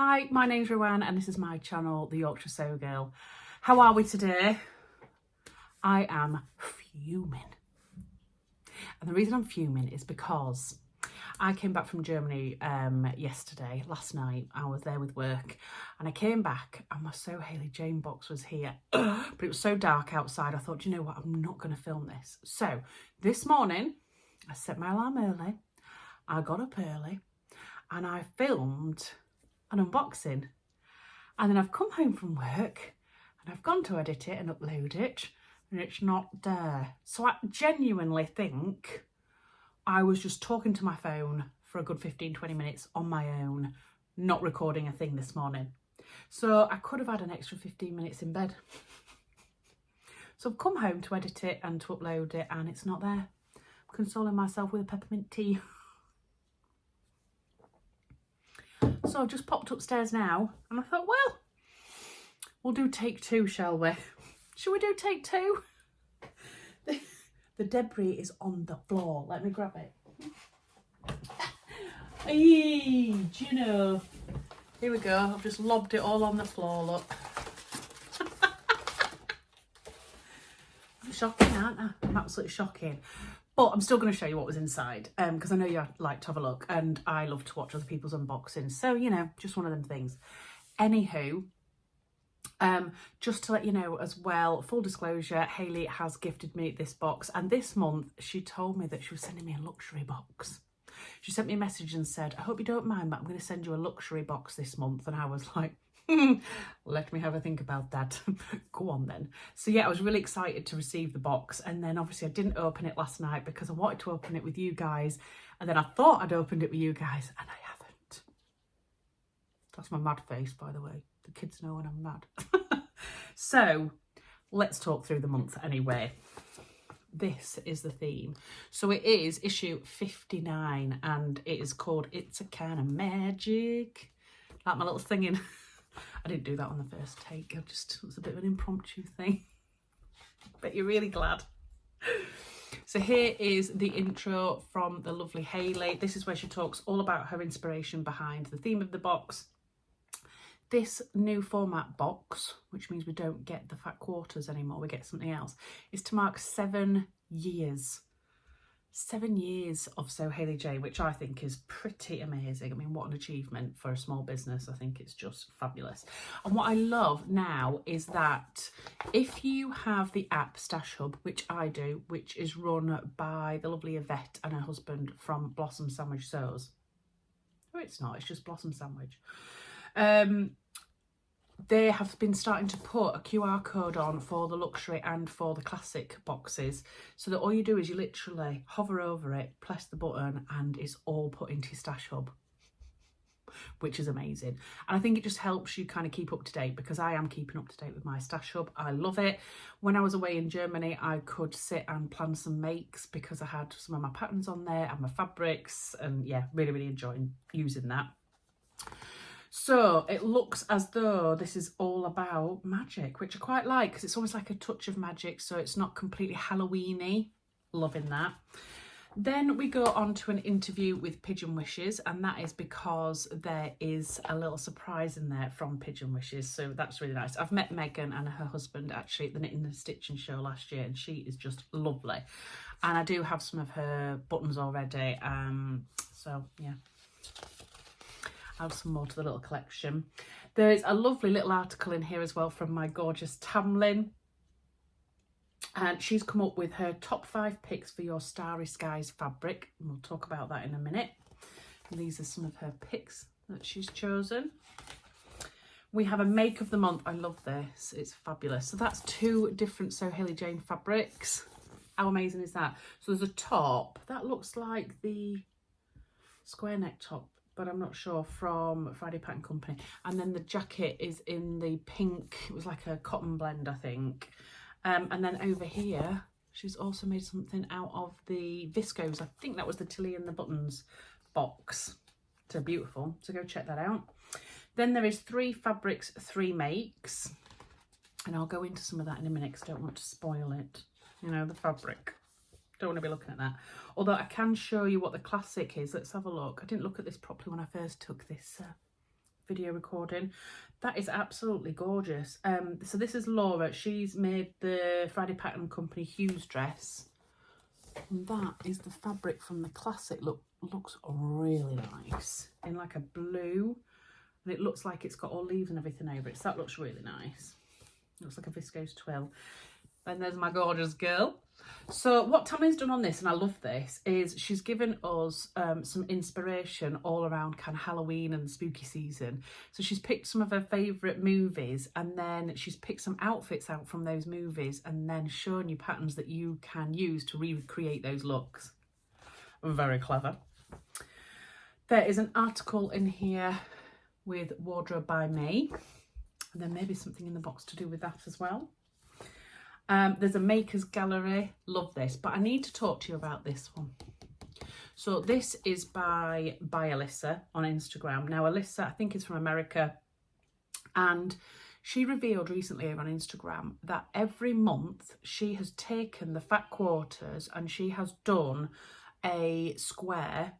Hi, my name's Ruan and this is my channel, The Yorkshire Sew Girl. How are we today? I am fuming. And the reason I'm fuming is because I came back from Germany last night. I was there with work and I came back and my So Hayley Jane box was here. But it was so dark outside, I thought, you know what, I'm not going to film this. So this morning, I set my alarm early, I got up early and I filmed an unboxing. And then I've come home from work and I've gone to edit it and upload it and it's not there. So I genuinely think I was just talking to my phone for a good 15-20 minutes on my own, not recording a thing this morning. So I could have had an extra 15 minutes in bed. So I've come home to edit it and to upload it and it's not there. I'm consoling myself with a peppermint tea. So I've just popped upstairs now and I thought, well, we'll do take two, shall we? Shall we do take two? The debris is on the floor. Let me grab it. Hey, do you know? Here we go. I've just lobbed it all on the floor, look. I'm shocking, aren't I? I'm absolutely shocking. But I'm still going to show you what was inside because I know you like to have a look and I love to watch other people's unboxings. So, you know, just one of them things. Anywho, just to let you know as well, full disclosure, Hayley has gifted me this box and this month she told me that she was sending me a luxury box. She sent me a message and said, I hope you don't mind, but I'm going to send you a luxury box this month. And I was like, let me have a think about that. Go on then. So yeah, I was really excited to receive the box. And then obviously I didn't open it last night because I wanted to open it with you guys. And then I thought I'd opened it with you guys and I haven't. That's my mad face, by the way. The kids know when I'm mad. So let's talk through the month anyway. This is the theme. So it is issue 59 and it is called It's a Kind of Magic. Like my little singing. I didn't do that on the first take. It was a bit of an impromptu thing. But you're really glad. So here is the intro from the lovely Hayley. This is where she talks all about her inspiration behind the theme of the box. This new format box, which means we don't get the fat quarters anymore, we get something else, is to mark 7 years. 7 years of So Hayley J, which I think is pretty amazing. I mean, what an achievement for a small business. I think it's just fabulous. And what I love now is that if you have the app Stash Hub, which I do, which is run by the lovely Yvette and her husband from Blossom Sandwich Sews. Oh, it's not, it's just Blossom Sandwich. They have been starting to put a QR code on for the luxury and for the classic boxes, so that all you do is you literally hover over it, press the button, and it's all put into your Stash Hub, which is amazing. And I think it just helps you kind of keep up to date, because I am keeping up to date with my Stash Hub. I love it. When I was away in Germany, I could sit and plan some makes because I had some of my patterns on there and my fabrics, and yeah, really, really enjoying using that. So it looks as though this is all about magic, which I quite like because it's almost like a touch of magic, so it's not completely Halloween-y. Loving that. Then we go on to an interview with Pigeon Wishes, and that is because there is a little surprise in there from Pigeon Wishes, so that's really nice. I've met Megan and her husband actually at the Knitting and Stitching show last year, and she is just lovely. And I do have some of her buttons already, so yeah. Add some more to the little collection. There's a lovely little article in here as well from my gorgeous Tamlin. And she's come up with her top 5 picks for your Starry Skies fabric. And we'll talk about that in a minute. And these are some of her picks that she's chosen. We have a make of the month. I love this. It's fabulous. So that's 2 different So Hayley Jane fabrics. How amazing is that? So there's a top. That looks like the square neck top, but I'm not sure, from Friday Pattern Company. And then the jacket is in the pink, it was like a cotton blend, I think. And then over here, she's also made something out of the Viscose. I think that was the Tilly and the Buttons box. So beautiful, so go check that out. Then there is 3 fabrics, 3 makes. And I'll go into some of that in a minute because I don't want to spoil it. You know, the fabric. Don't want to be looking at that. Although I can show you what the classic is. Let's have a look. I didn't look at this properly when I first took this video recording. That is absolutely gorgeous. So this is Laura. She's made the Friday Pattern Company Hughes dress. And that is the fabric from the classic. Looks really nice in like a blue, and it looks like it's got all leaves and everything over it. So that looks really nice. Looks like a viscose twill. And there's my gorgeous girl. So what Tammy's done on this, and I love this, is she's given us some inspiration all around kind of Halloween and the spooky season. So she's picked some of her favourite movies, and then she's picked some outfits out from those movies and then shown you patterns that you can use to recreate those looks. Very clever. There is an article in here with Wardrobe by Me, and then maybe something in the box to do with that as well. There's a makers gallery. Love this, but I need to talk to you about this one. So this is by Alyssa on Instagram. Now Alyssa, I think, is from America, and she revealed recently on Instagram that every month she has taken the fat quarters and she has done a square,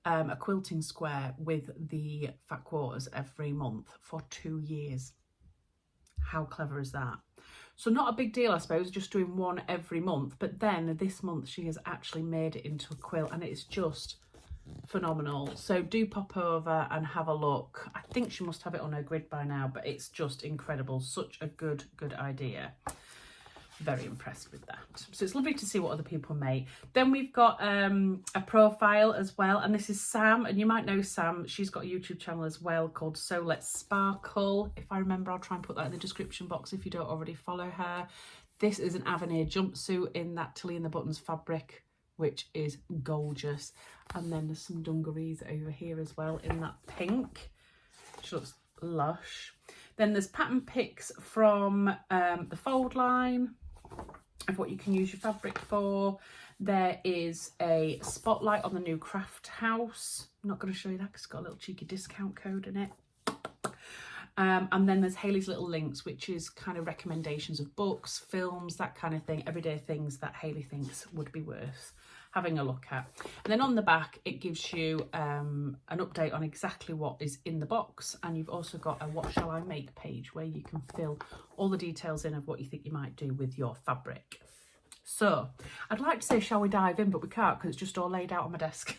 a quilting square with the fat quarters every month for 2 years. How clever is that? So not a big deal, I suppose, just doing one every month. But then this month she has actually made it into a quilt, and it's just phenomenal. So do pop over and have a look. I think she must have it on her grid by now, but it's just incredible. Such a good idea. Very impressed with that. So it's lovely to see what other people make. Then we've got a profile as well, and this is Sam, and you might know Sam. She's got a YouTube channel as well called So Let's Sparkle. If I remember, I'll try and put that in the description box if you don't already follow her. This is an Avenir jumpsuit in that Tilly and the Buttons fabric, which is gorgeous. And then there's some dungarees over here as well in that pink, which looks lush. Then there's pattern picks from the Fold line of what you can use your fabric for. There is a spotlight on the new Craft House. I'm not going to show you that because it's got a little cheeky discount code in it. And then there's Hayley's little links, which is kind of recommendations of books, films, that kind of thing, everyday things that Hayley thinks would be worth having a look at. And then on the back it gives you an update on exactly what is in the box, and you've also got a what shall I make page where you can fill all the details in of what you think you might do with your fabric. So I'd like to say shall we dive in, but we can't because it's just all laid out on my desk.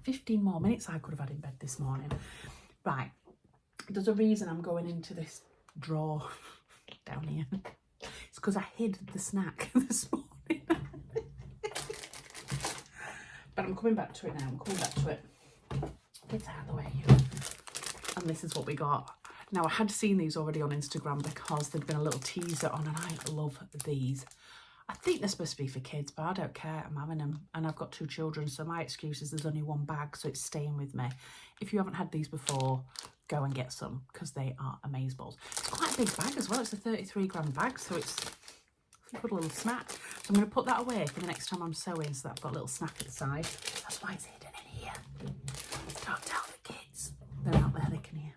15 more minutes I could have had in bed this morning. Right, there's a reason I'm going into this drawer down here. It's because I hid the snack this morning. But I'm coming back to it now. I'm coming back to it. Get out of the way, you. And this is what we got. Now, I had seen these already on Instagram because there'd been a little teaser on, and I love these. I think they're supposed to be for kids, but I don't care. I'm having them. And I've got 2 children, so my excuse is there's only one bag, so it's staying with me. If you haven't had these before, go and get some because they are amazeballs. It's quite a big bag as well. It's a 33-gram bag, so it's a good little snack. So I'm going to put that away for the next time I'm sewing, so that I've got a little snack at the side. That's why it's hidden in here. Don't tell the kids. They're out there, they can hear.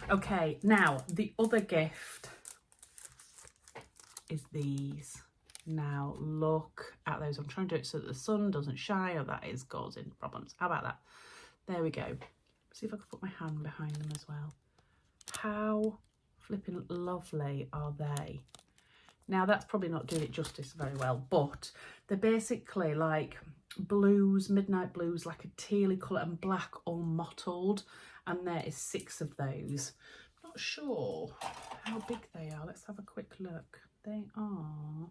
Okay, now the other gift is these. Now look at those. I'm trying to do it so that the sun doesn't shine. Oh, that is causing problems. How about that? There we go. See if I can put my hand behind them as well. How flipping lovely are they? Now that's probably not doing it justice very well, but they're basically like blues, midnight blues, like a tealy colour, and black all mottled. And there is 6 of those. Not sure how big they are. Let's have a quick look. They are,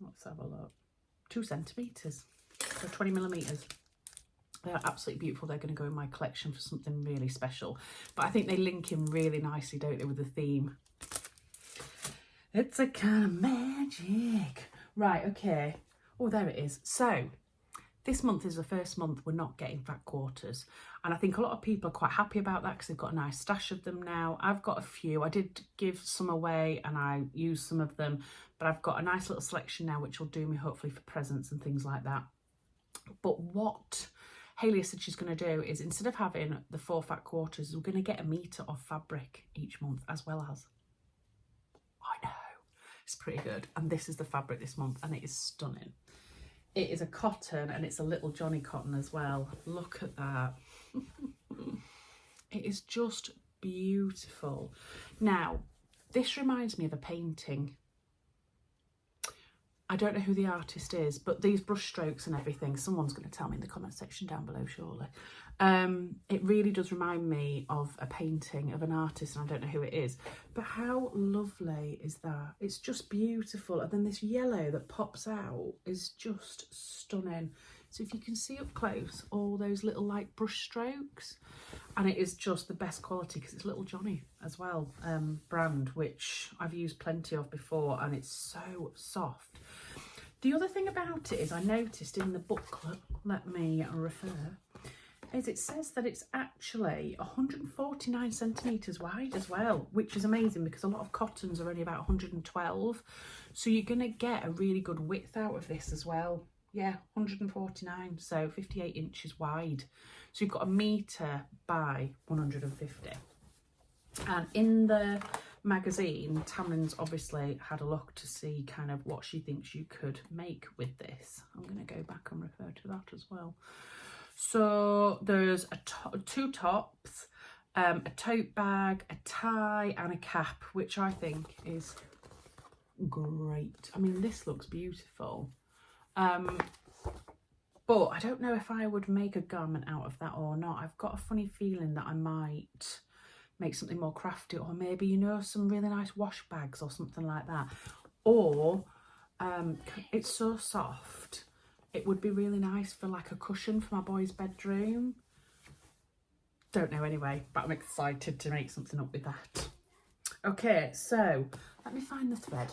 let's have a look, 2 centimetres, so 20 millimetres. They are absolutely beautiful. They're going to go in my collection for something really special. But I think they link in really nicely, don't they, with the theme. It's a kind of magic. Right, okay. Oh, there it is. So this month is the first month we're not getting fat quarters. And I think a lot of people are quite happy about that because they've got a nice stash of them now. I've got a few. I did give some away and I used some of them. But I've got a nice little selection now which will do me hopefully for presents and things like that. But what Hayley said she's going to do is, instead of having the 4 fat quarters, we're going to get a metre of fabric each month as well as. I know, it's pretty good. And this is the fabric this month and it is stunning. It is a cotton, and it's a little Johnny cotton as well. Look at that. It is just beautiful. Now, this reminds me of a painting. I don't know who the artist is, but these brush strokes and everything, someone's going to tell me in the comment section down below, surely. It really does remind me of a painting of an artist, and I don't know who it is. But how lovely is that? It's just beautiful. And then this yellow that pops out is just stunning. So if you can see up close, all those little like brush strokes, and it is just the best quality because it's Little Johnny as well, brand, which I've used plenty of before, and it's so soft. The other thing about it is I noticed in the booklet, let me refer, is it says that it's actually 149 centimetres wide as well, which is amazing because a lot of cottons are only about 112. So you're going to get a really good width out of this as well. Yeah, 149, so 58 inches wide. So you've got 1 metre by 150. And in the magazine, Tamlin's obviously had a look to see kind of what she thinks you could make with this. I'm going to go back and refer to that as well. So there's two tops, a tote bag, a tie and a cap, which I think is great. I mean, this looks beautiful. But I don't know if I would make a garment out of that or not. I've got a funny feeling that I might make something more crafty, or maybe, you know, some really nice wash bags or something like that. Or it's so soft, it would be really nice for like a cushion for my boy's bedroom. Don't know anyway, but I'm excited to make something up with that. Okay, so let me find the thread.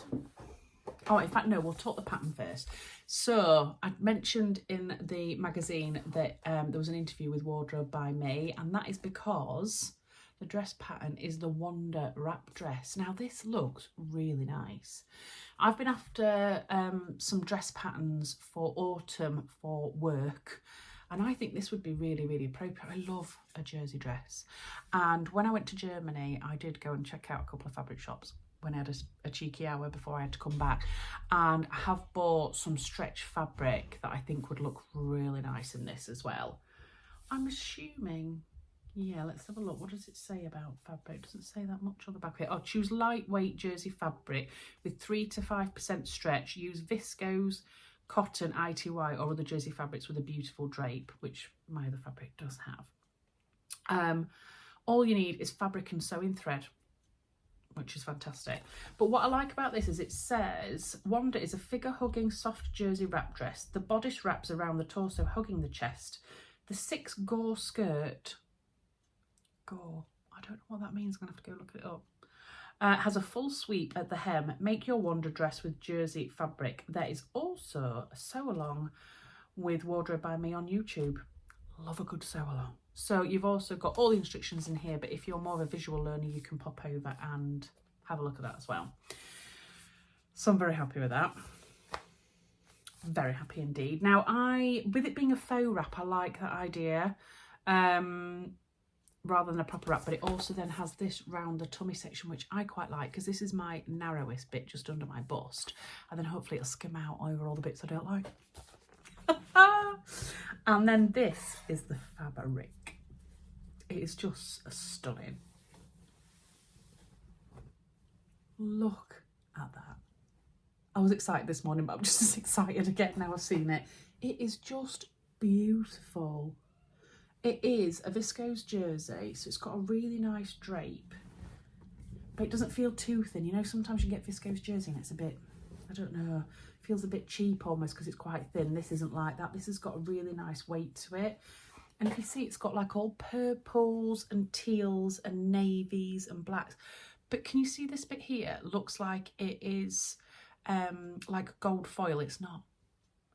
Oh, in fact, no, we'll talk the pattern first. So I mentioned in the magazine that there was an interview with Wardrobe by Me, and that is because the dress pattern is the Wonder wrap dress. Now, this looks really nice. I've been after some dress patterns for autumn for work, and I think this would be really, really appropriate. I love a jersey dress. And when I went to Germany, I did go and check out a couple of fabric shops when I had a cheeky hour before I had to come back, and I have bought some stretch fabric that I think would look really nice in this as well. I'm assuming, yeah, let's have a look. What does it say about fabric? It doesn't say that much on the back of it. Oh, choose lightweight jersey fabric with 3 to 5% stretch. Use viscose, cotton, ITY or other jersey fabrics with a beautiful drape, which my other fabric does have. All you need is fabric and sewing thread, which is fantastic. But what I like about this is it says Wonder is a figure-hugging soft jersey wrap dress. The bodice wraps around the torso, hugging the chest. The 6 gore skirt, gore, I don't know what that means, I'm gonna have to go look it up. Has a full sweep at the hem. Make your Wonder dress with jersey fabric. There is also a sew along with Wardrobe by Me on YouTube. Love a good sew along. So you've also got all the instructions in here, but if you're more of a visual learner, you can pop over and have a look at that as well. So I'm very happy with that. Very happy indeed. Now, with it being a faux wrap, I like that idea rather than a proper wrap, but it also then has this round the tummy section, which I quite like because this is my narrowest bit just under my bust, and then hopefully it'll skim out over all the bits I don't like. And then this is the fabric. It is just stunning. Look at that. I was excited this morning, but I'm just as excited again now I've seen it. It is just beautiful. It is a viscose jersey, so it's got a really nice drape, but it doesn't feel too thin. You know, sometimes you get viscose jersey and it's a bit, I don't know, feels a bit cheap almost because it's quite thin. This isn't like that. This has got a really nice weight to it. And if you see, it's got like all purples and teals and navies and blacks. But can you see this bit here? Looks like it is like gold foil. It's not.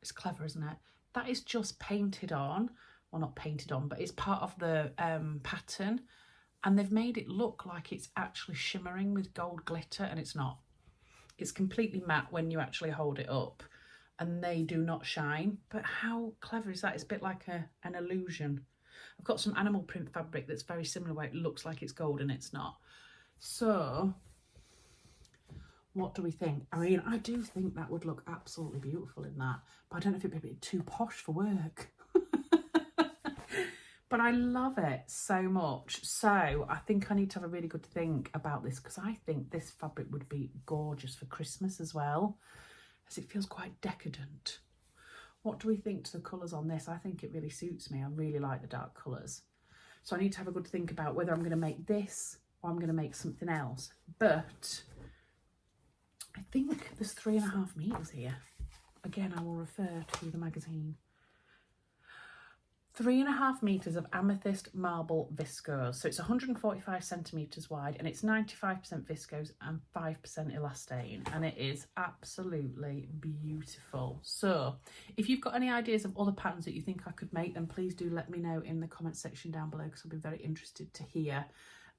It's clever, isn't it? That is just painted on. Well, not painted on, but it's part of the pattern. And they've made it look like it's actually shimmering with gold glitter, and it's not. It's completely matte when you actually hold it up, and they do not shine. But how clever is that? It's a bit like an illusion. I've got some animal print fabric that's very similar where it looks like it's gold and it's not. So What do we think? I mean, I do think that would look absolutely beautiful in that, but I don't know if it'd be a bit too posh for work. But I love it so much. So I think I need to have a really good think about this, because I think this fabric would be gorgeous for Christmas as well, as it feels quite decadent. What do we think to the colours on this? I think it really suits me. I really like the dark colours. So I need to have a good think about whether I'm going to make this or I'm going to make something else. But I think there's 3.5 meters here. Again, I will refer to the magazine. 3.5 meters of amethyst marble viscose. So it's 145 centimeters wide, and it's 95% viscose and 5% elastane, and it is absolutely beautiful. So if you've got any ideas of other patterns that you think I could make, then please do let me know in the comment section down below, because I'll be very interested to hear.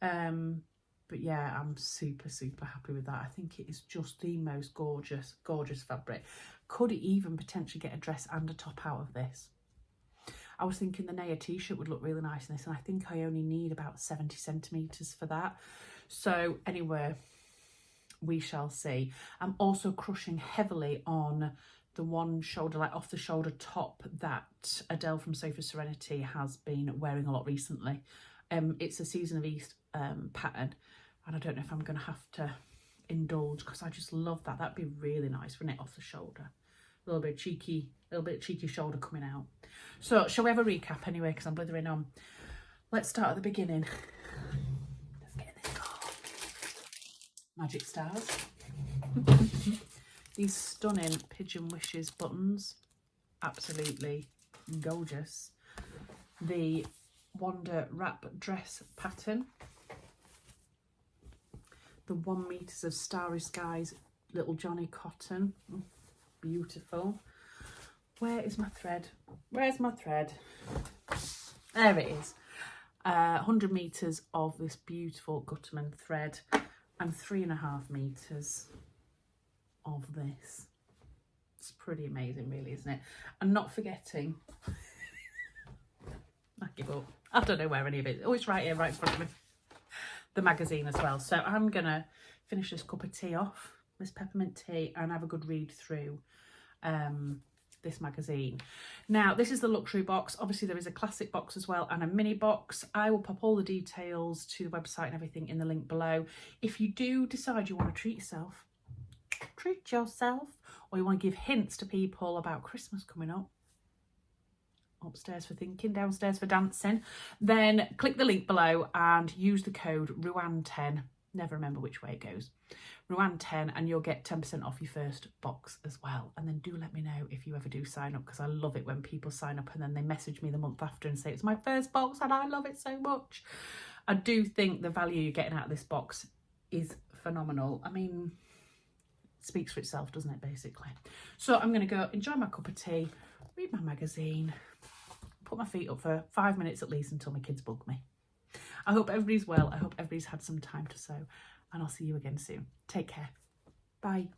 But yeah, I'm super happy with that. I think it is just the most gorgeous fabric. Could even potentially get a dress and a top out of this. I was thinking the Naya t-shirt would look really nice in this, and I think I only need about 70 centimetres for that. So anyway, we shall see. I'm also crushing heavily on the one shoulder, like off the shoulder top, that Adele from Sofa Serenity has been wearing a lot recently. It's a Season of East pattern, and I don't know if I'm going to have to indulge, because I just love that. That'd be really nice, wouldn't it, off the shoulder? A little bit cheeky shoulder coming out. So shall we have a recap anyway, because I'm blithering on. Let's start at the beginning. Let's get this going. Magic stars. These stunning Pigeon Wishes buttons, absolutely gorgeous. The Wonder wrap dress pattern. The 1 meters of Starry Skies Little Johnny cotton, beautiful. Where is my thread? Where's my thread? There it is. 100 meters of this beautiful Gutterman thread, and 3.5 meters of this. It's pretty amazing, really, isn't it? And not forgetting, I give up. I don't know where any of it is. Oh, it's right here, right in front of me. The magazine as well. So I'm gonna finish this cup of tea off, this peppermint tea, and have a good read through this magazine. Now, this is the luxury box. Obviously there is a classic box as well and a mini box. I will pop all the details to the website and everything in the link below. If you do decide you want to treat yourself, or you want to give hints to people about Christmas coming up, upstairs for thinking, downstairs for dancing, then click the link below and use the code RUAN10. Never remember which way it goes. RUAN10, and you'll get 10% off your first box as well. And then do let me know if you ever do sign up, because I love it when people sign up and then they message me the month after and say it's my first box and I love it so much. I do think the value you're getting out of this box is phenomenal. I mean, it speaks for itself, doesn't it, basically? So I'm going to go enjoy my cup of tea, read my magazine, put my feet up for 5 minutes at least until my kids bug me. I hope everybody's well. I hope everybody's had some time to sew, and I'll see you again soon. Take care. Bye.